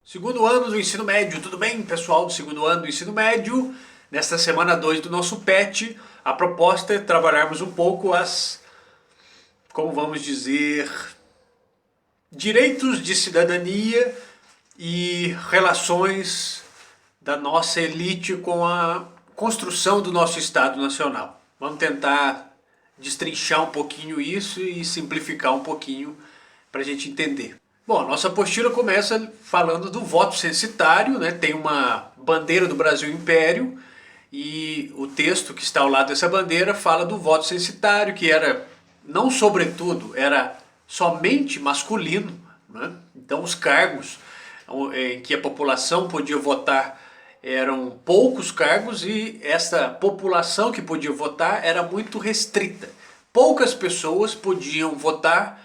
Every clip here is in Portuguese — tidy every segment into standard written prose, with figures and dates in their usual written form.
Segundo ano do ensino médio, tudo bem, pessoal do segundo ano do ensino médio? Nesta semana 2 do nosso PET, a proposta é trabalharmos um pouco como vamos dizer, direitos de cidadania e relações da nossa elite com a construção do nosso Estado Nacional. Vamos tentar destrinchar um pouquinho isso e simplificar um pouquinho para a gente entender. Bom, a nossa apostila começa falando do voto censitário, né? Tem uma bandeira do Brasil Império e o texto que está ao lado dessa bandeira fala do voto censitário, que era, não sobretudo, era somente masculino, né? Então os cargos em que a população podia votar eram poucos cargos e essa população que podia votar era muito restrita. Poucas pessoas podiam votar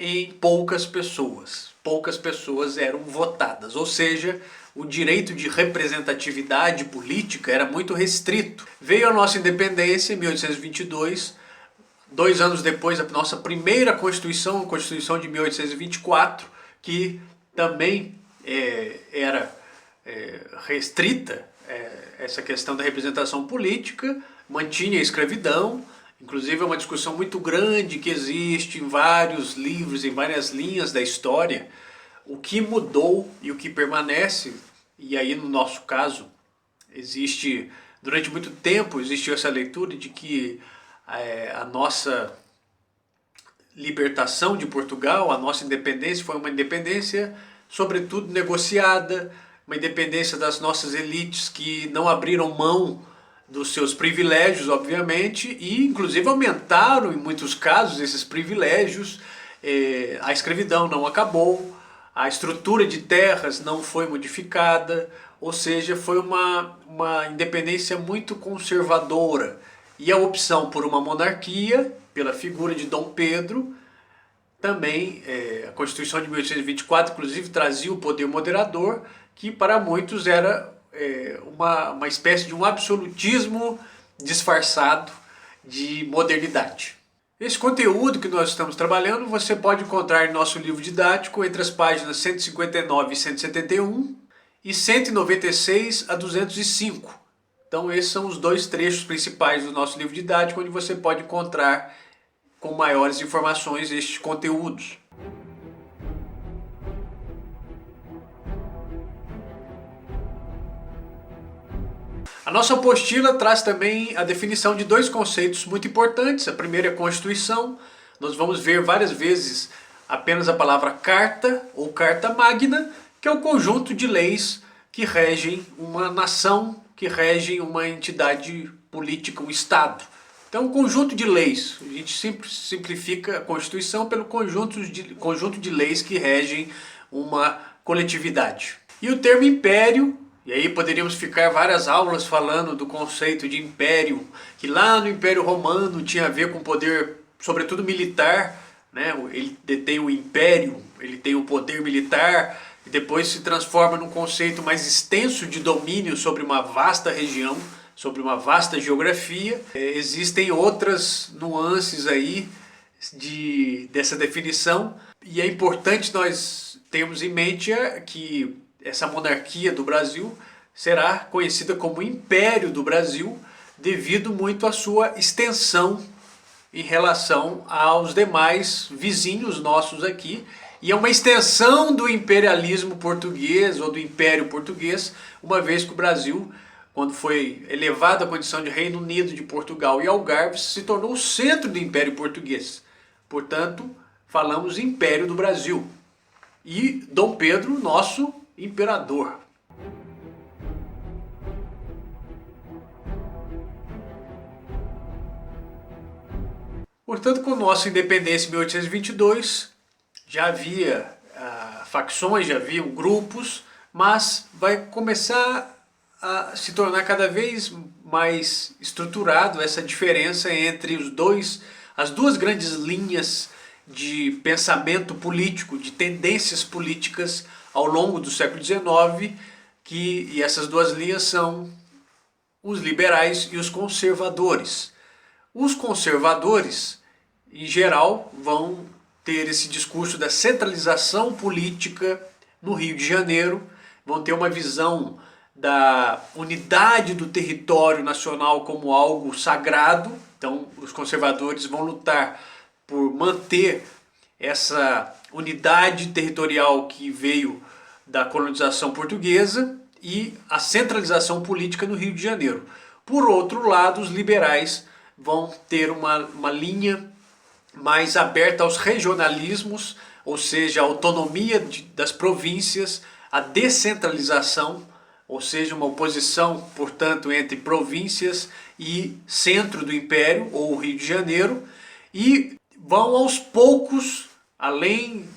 em poucas pessoas. Poucas pessoas eram votadas, ou seja, o direito de representatividade política era muito restrito. Veio a nossa independência em 1822, 2 anos depois a nossa primeira Constituição, a Constituição de 1824, que também era restrita, essa questão da representação política, mantinha a escravidão. Inclusive é uma discussão muito grande que existe em vários livros, em várias linhas da história, o que mudou e o que permanece. E aí no nosso caso, durante muito tempo existiu essa leitura de que a nossa libertação de Portugal, a nossa independência foi uma independência sobretudo negociada, uma independência das nossas elites que não abriram mão dos seus privilégios, obviamente, e inclusive aumentaram em muitos casos esses privilégios. A escravidão não acabou, a estrutura de terras não foi modificada, ou seja, foi uma independência muito conservadora. E a opção por uma monarquia, pela figura de Dom Pedro, também a Constituição de 1824, inclusive, trazia o poder moderador, que para muitos era uma espécie de um absolutismo disfarçado de modernidade. Esse conteúdo que nós estamos trabalhando você pode encontrar em nosso livro didático entre as páginas 159 e 171 e 196 a 205. Então esses são os dois trechos principais do nosso livro didático onde você pode encontrar com maiores informações estes conteúdos. A nossa apostila traz também a definição de dois conceitos muito importantes. A primeira é a Constituição. Nós vamos ver várias vezes apenas a palavra carta ou carta magna, que é o conjunto de leis que regem uma nação, que regem uma entidade política, um Estado. Então, um conjunto de leis. A gente simplifica a Constituição pelo conjunto de leis que regem uma coletividade. E o termo império, e aí poderíamos ficar várias aulas falando do conceito de império, que lá no Império Romano tinha a ver com poder, sobretudo militar, né? Ele detém o império, ele tem o poder militar, e depois se transforma num conceito mais extenso de domínio sobre uma vasta região, sobre uma vasta geografia. Existem outras nuances aí dessa definição, e é importante nós termos em mente que essa monarquia do Brasil será conhecida como Império do Brasil devido muito à sua extensão em relação aos demais vizinhos nossos aqui, e é uma extensão do imperialismo português ou do Império Português, uma vez que o Brasil, quando foi elevado à condição de Reino Unido de Portugal e Algarve, se tornou o centro do Império Português. Portanto, falamos Império do Brasil. E Dom Pedro, nosso imperador. Portanto, com nossa independência em 1822, já havia facções, já haviam grupos, mas vai começar a se tornar cada vez mais estruturado essa diferença entre as duas grandes linhas de pensamento político, de tendências políticas ao longo do século XIX, e essas duas linhas são os liberais e os conservadores. Os conservadores, em geral, vão ter esse discurso da centralização política no Rio de Janeiro, vão ter uma visão da unidade do território nacional como algo sagrado. Então, os conservadores vão lutar por manter essa unidade territorial que veio da colonização portuguesa e a centralização política no Rio de Janeiro. Por outro lado, os liberais vão ter uma linha mais aberta aos regionalismos, ou seja, a autonomia das províncias, a descentralização, ou seja, uma oposição, portanto, entre províncias e centro do Império, ou o Rio de Janeiro, e vão aos poucos, além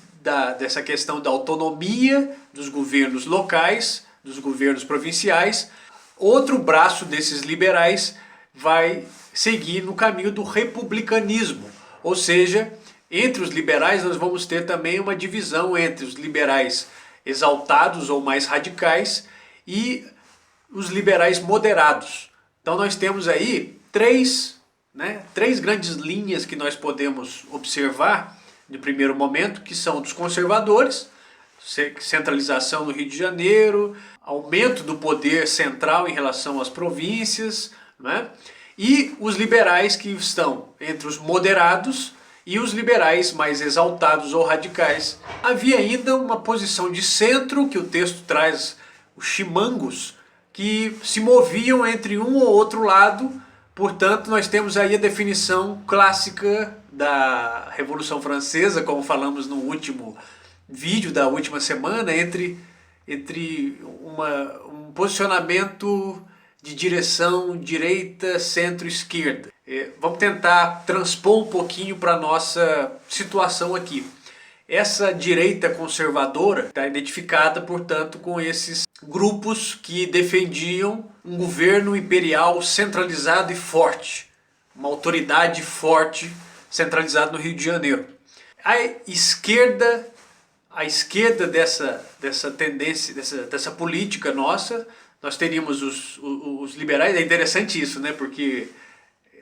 dessa questão da autonomia dos governos locais, dos governos provinciais, outro braço desses liberais vai seguir no caminho do republicanismo. Ou seja, entre os liberais nós vamos ter também uma divisão entre os liberais exaltados ou mais radicais e os liberais moderados. Então nós temos aí três grandes linhas que nós podemos observar de primeiro momento, que são dos conservadores, centralização no Rio de Janeiro, aumento do poder central em relação às províncias, né? E os liberais, que estão entre os moderados e os liberais mais exaltados ou radicais. Havia ainda uma posição de centro, que o texto traz os chimangos, que se moviam entre um ou outro lado. Portanto, nós temos aí a definição clássica da Revolução Francesa, como falamos no último vídeo da última semana, entre um posicionamento de direção direita, centro-esquerda. Vamos tentar transpor um pouquinho para a nossa situação aqui. Essa direita conservadora está identificada, portanto, com esses grupos que defendiam um governo imperial centralizado e forte, uma autoridade forte centralizada no Rio de Janeiro. A esquerda dessa tendência, dessa política nossa, nós teríamos os liberais. É interessante isso, né? Porque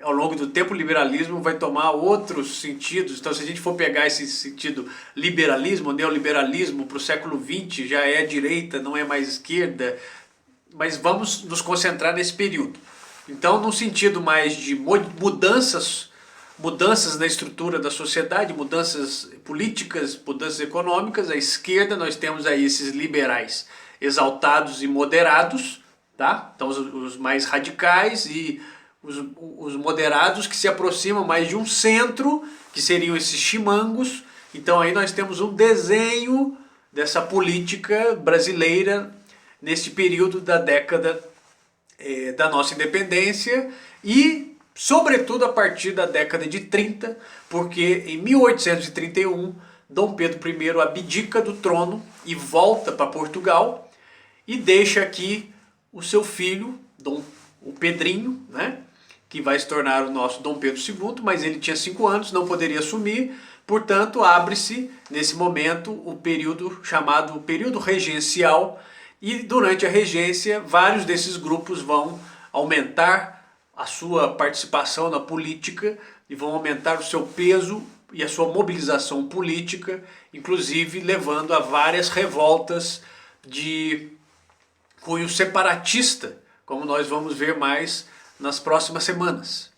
ao longo do tempo o liberalismo vai tomar outros sentidos. Então, se a gente for pegar esse sentido liberalismo, neoliberalismo, para o século XX já é direita, não é mais esquerda, mas vamos nos concentrar nesse período. Então, num sentido mais de mudanças na estrutura da sociedade, mudanças políticas, mudanças econômicas, à esquerda nós temos aí esses liberais exaltados e moderados, tá? Então os mais radicais e os moderados, que se aproximam mais de um centro, que seriam esses chimangos. Então aí nós temos um desenho dessa política brasileira neste período da década da nossa independência e sobretudo a partir da década de 30, porque em 1831 Dom Pedro I abdica do trono e volta para Portugal e deixa aqui o seu filho, o Pedrinho, né, que vai se tornar o nosso Dom Pedro II, mas ele tinha 5 anos, não poderia assumir, portanto abre-se nesse momento o período chamado período regencial, e durante a regência vários desses grupos vão aumentar a sua participação na política e vão aumentar o seu peso e a sua mobilização política, inclusive levando a várias revoltas de cunho separatista, como nós vamos ver mais nas próximas semanas.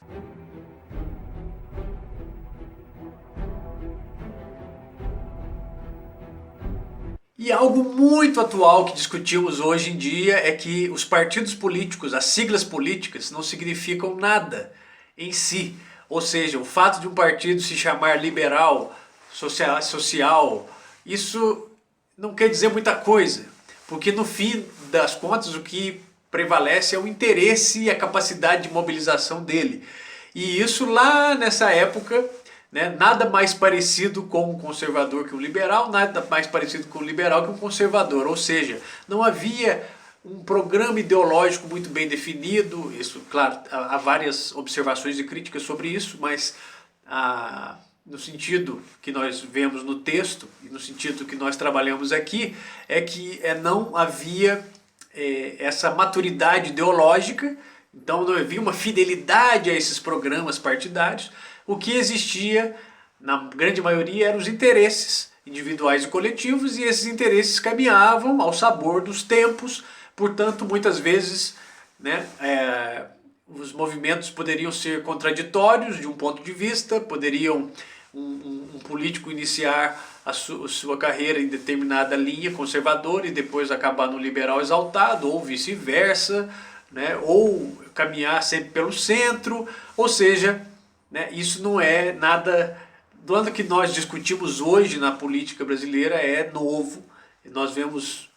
E algo muito atual que discutimos hoje em dia é que os partidos políticos, as siglas políticas, não significam nada em si. Ou seja, o fato de um partido se chamar liberal, social, isso não quer dizer muita coisa, porque no fim das contas o que prevalece é o interesse e a capacidade de mobilização dele. E isso lá nessa época, né, nada mais parecido com um conservador que um liberal, nada mais parecido com um liberal que um conservador. Ou seja, não havia um programa ideológico muito bem definido. Isso, claro, há várias observações e críticas sobre isso, mas no sentido que nós vemos no texto e no sentido que nós trabalhamos aqui, é que não havia essa maturidade ideológica, então não havia uma fidelidade a esses programas partidários. O que existia, na grande maioria, eram os interesses individuais e coletivos, e esses interesses caminhavam ao sabor dos tempos, portanto, muitas vezes, né, os movimentos poderiam ser contraditórios de um ponto de vista, poderiam um político iniciar a sua carreira em determinada linha conservadora e depois acabar no liberal exaltado, ou vice-versa, né, ou caminhar sempre pelo centro, ou seja, né, isso não é nada do ano que nós discutimos hoje na política brasileira, é novo. Nós vemos,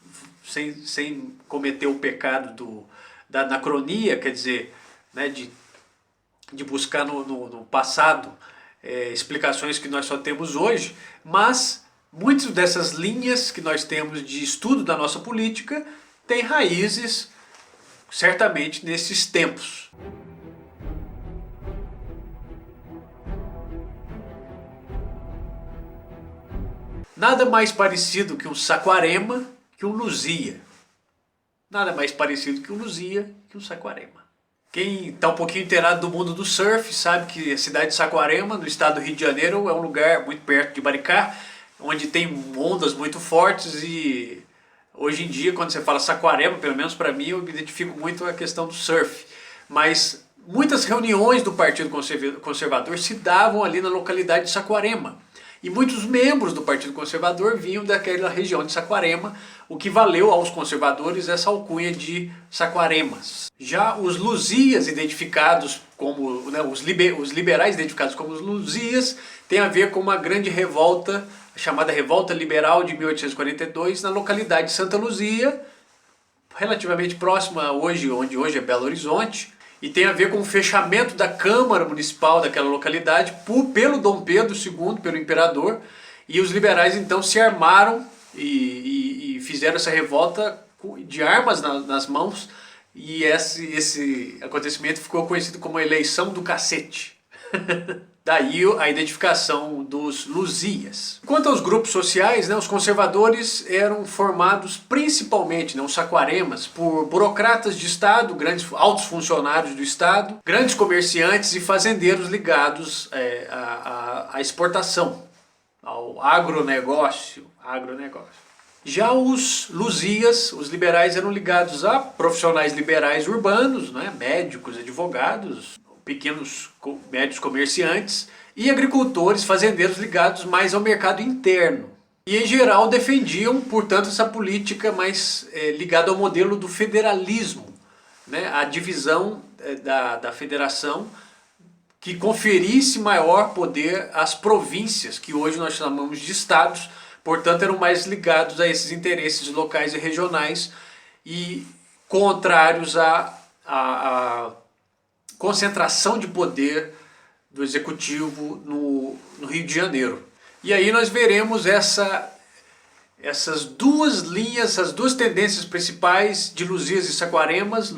sem cometer o pecado da anacronia, quer dizer, né, de buscar no passado explicações que nós só temos hoje, mas muitas dessas linhas que nós temos de estudo da nossa política têm raízes certamente nesses tempos. Nada mais parecido que um Saquarema que um Luzia. Nada mais parecido que um Luzia que um Saquarema. Quem está um pouquinho inteirado do mundo do surf sabe que a cidade de Saquarema, no estado do Rio de Janeiro, é um lugar muito perto de Maricá, onde tem ondas muito fortes, e hoje em dia, quando você fala Saquarema, pelo menos para mim, eu me identifico muito com a questão do surf. Mas muitas reuniões do Partido Conservador se davam ali na localidade de Saquarema. E muitos membros do Partido Conservador vinham daquela região de Saquarema, o que valeu aos conservadores essa alcunha de Saquaremas. Já os Luzias, identificados como, né, os liberais identificados como os Luzias, tem a ver com uma grande revolta, chamada Revolta Liberal de 1842, na localidade de Santa Luzia, relativamente próxima a hoje, onde hoje é Belo Horizonte, e tem a ver com o fechamento da Câmara Municipal daquela localidade pelo Dom Pedro II, pelo imperador, e os liberais então se armaram e fizeram essa revolta de armas nas mãos, e esse acontecimento ficou conhecido como a eleição do cacete. Daí a identificação dos Luzias. Quanto aos grupos sociais, né, os conservadores eram formados principalmente, né, os saquaremas, por burocratas de Estado, grandes altos funcionários do Estado, grandes comerciantes e fazendeiros ligados à exportação, ao agronegócio. Já os Luzias, os liberais, eram ligados a profissionais liberais urbanos, né, médicos, advogados, pequenos médios comerciantes e agricultores, fazendeiros ligados mais ao mercado interno. E em geral defendiam, portanto, essa política mais ligada ao modelo do federalismo, né? A divisão da federação que conferisse maior poder às províncias, que hoje nós chamamos de estados, portanto eram mais ligados a esses interesses locais e regionais e contrários à concentração de poder do executivo no Rio de Janeiro. E aí nós veremos essas duas linhas, essas duas tendências principais de Luzias e Saquaremas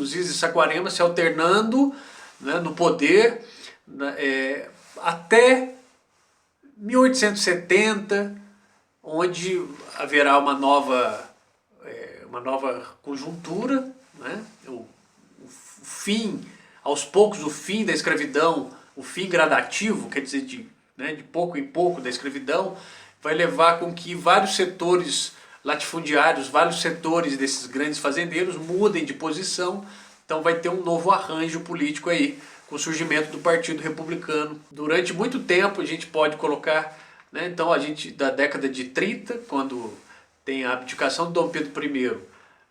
se alternando, né, no poder até 1870, onde haverá uma nova conjuntura, né, o fim, aos poucos, o fim da escravidão, o fim gradativo, quer dizer, de pouco em pouco da escravidão, vai levar com que vários setores latifundiários, vários setores desses grandes fazendeiros mudem de posição. Então vai ter um novo arranjo político aí, com o surgimento do Partido Republicano. Durante muito tempo a gente pode colocar, né, então a gente da década de 30, quando tem a abdicação de Dom Pedro I,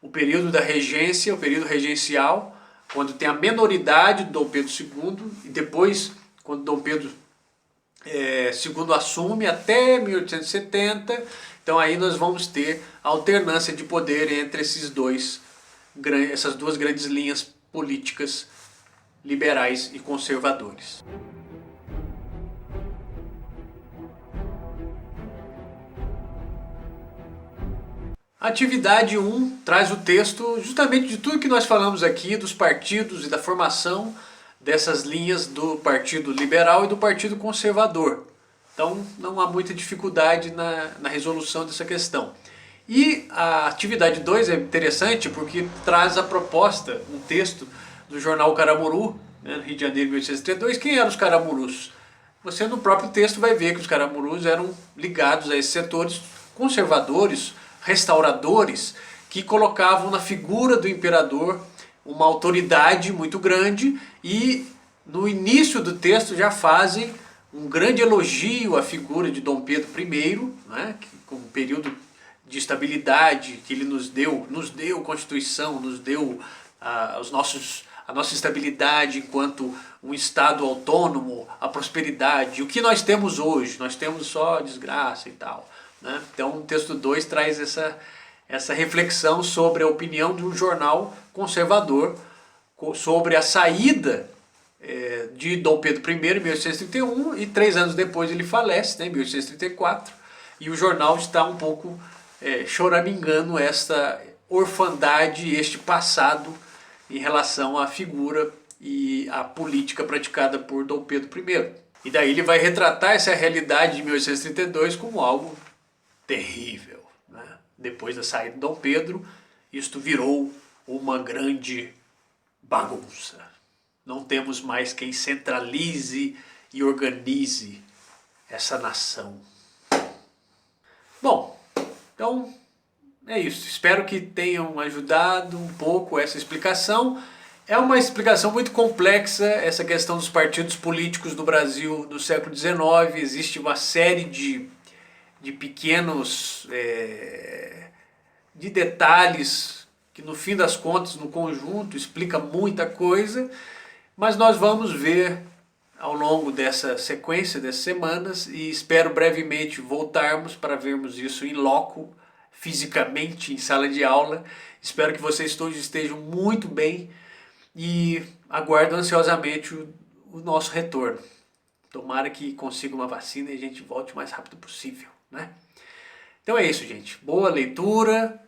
o período da regência, o período regencial, quando tem a menoridade de Dom Pedro II, e depois, quando Dom Pedro II assume, até 1870, então aí nós vamos ter a alternância de poder entre essas duas grandes linhas políticas, liberais e conservadores. A atividade 1 traz o texto justamente de tudo que nós falamos aqui, dos partidos e da formação dessas linhas do Partido Liberal e do Partido Conservador. Então não há muita dificuldade na resolução dessa questão. E a atividade 2 é interessante porque traz a proposta, um texto do jornal Caramuru, né, no Rio de Janeiro de 1832. Quem eram os caramurus? Você no próprio texto vai ver que os caramurus eram ligados a esses setores conservadores, restauradores, que colocavam na figura do imperador uma autoridade muito grande e no início do texto já fazem um grande elogio à figura de Dom Pedro I, né, com um período de estabilidade que ele nos deu Constituição, nos deu a nossa estabilidade enquanto um Estado autônomo, a prosperidade, o que nós temos hoje, nós temos só desgraça e tal. Né? Então o texto 2 traz essa reflexão sobre a opinião de um jornal conservador sobre a saída de Dom Pedro I em 1831 e 3 anos depois ele falece, né, em 1834, e o jornal está um pouco choramingando esta orfandade, este passado em relação à figura e à política praticada por Dom Pedro I. E daí ele vai retratar essa realidade de 1832 como algo terrível. Né? Depois da saída de Dom Pedro, isto virou uma grande bagunça. Não temos mais quem centralize e organize essa nação. Bom, então é isso. Espero que tenham ajudado um pouco essa explicação. É uma explicação muito complexa, essa questão dos partidos políticos do Brasil no século XIX. Existe uma série de pequenos de detalhes que no fim das contas, no conjunto, explica muita coisa, mas nós vamos ver ao longo dessa sequência, dessas semanas, e espero brevemente voltarmos para vermos isso em loco, fisicamente, em sala de aula. Espero que vocês todos estejam muito bem e aguardo ansiosamente o nosso retorno. Tomara que consiga uma vacina e a gente volte o mais rápido possível. Né? Então é isso, gente. Boa leitura,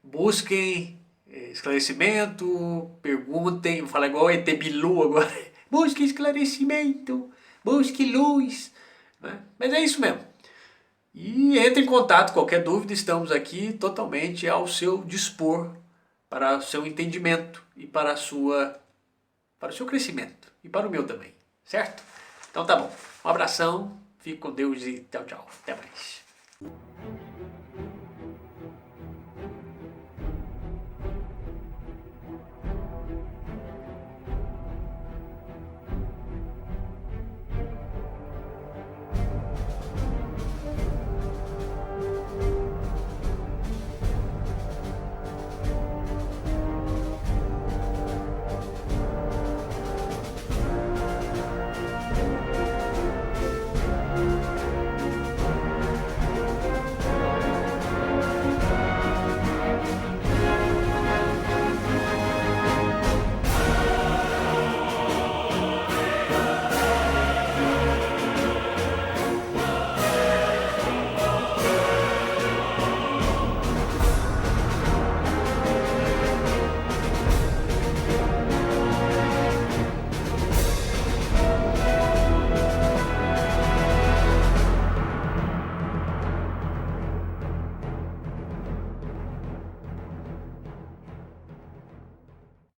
busquem esclarecimento, perguntem, vou falar igual o ET Bilu agora, busque esclarecimento, busque luz. Né? Mas é isso mesmo. E entre em contato, qualquer dúvida, estamos aqui totalmente ao seu dispor para o seu entendimento e para o seu crescimento e para o meu também, certo? Então tá bom, um abração. Fique com Deus e tchau, tchau. Até mais.